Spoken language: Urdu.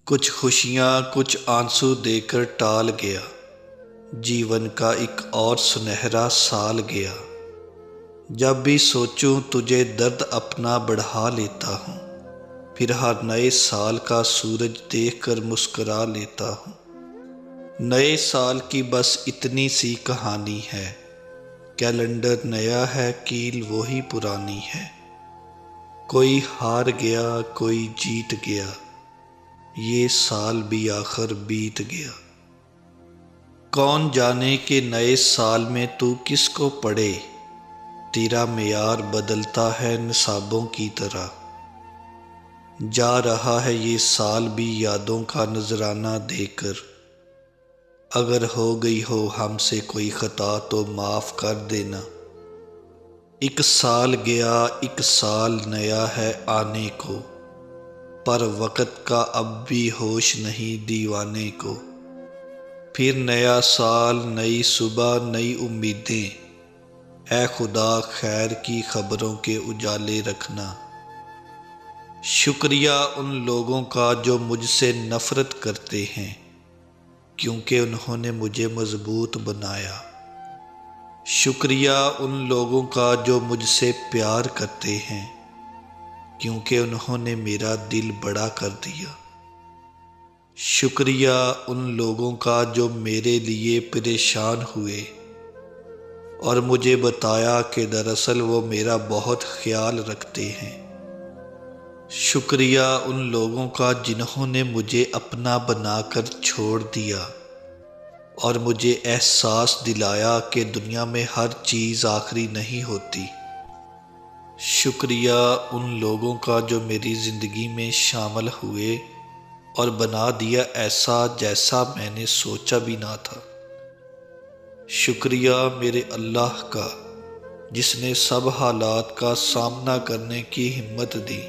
کچھ خوشیاں کچھ آنسو دے کر ٹال گیا، جیون کا ایک اور سنہرا سال گیا۔ جب بھی سوچوں تجھے درد اپنا بڑھا لیتا ہوں، پھر ہر نئے سال کا سورج دیکھ کر مسکرا لیتا ہوں۔ نئے سال کی بس اتنی سی کہانی ہے، کیلنڈر نیا ہے کیل وہی پرانی ہے۔ کوئی ہار گیا کوئی جیت گیا، یہ سال بھی آخر بیت گیا۔ کون جانے کہ نئے سال میں تو کس کو پڑھے، تیرا معیار بدلتا ہے نصابوں کی طرح۔ جا رہا ہے یہ سال بھی یادوں کا نذرانہ دے کر، اگر ہو گئی ہو ہم سے کوئی خطا تو معاف کر دینا۔ ایک سال گیا ایک سال نیا ہے آنے کو، پر وقت کا اب بھی ہوش نہیں دیوانے کو۔ پھر نیا سال نئی صبح نئی امیدیں، اے خدا خیر کی خبروں کے اجالے رکھنا۔ شکریہ ان لوگوں کا جو مجھ سے نفرت کرتے ہیں، کیونکہ انہوں نے مجھے مضبوط بنایا۔ شکریہ ان لوگوں کا جو مجھ سے پیار کرتے ہیں، کیونکہ انہوں نے میرا دل بڑا کر دیا۔ شکریہ ان لوگوں کا جو میرے لیے پریشان ہوئے اور مجھے بتایا کہ دراصل وہ میرا بہت خیال رکھتے ہیں۔ شکریہ ان لوگوں کا جنہوں نے مجھے اپنا بنا کر چھوڑ دیا اور مجھے احساس دلایا کہ دنیا میں ہر چیز آخری نہیں ہوتی۔ شکریہ ان لوگوں کا جو میری زندگی میں شامل ہوئے اور بنا دیا ایسا جیسا میں نے سوچا بھی نہ تھا۔ شکریہ میرے اللہ کا، جس نے سب حالات کا سامنا کرنے کی ہمت دی۔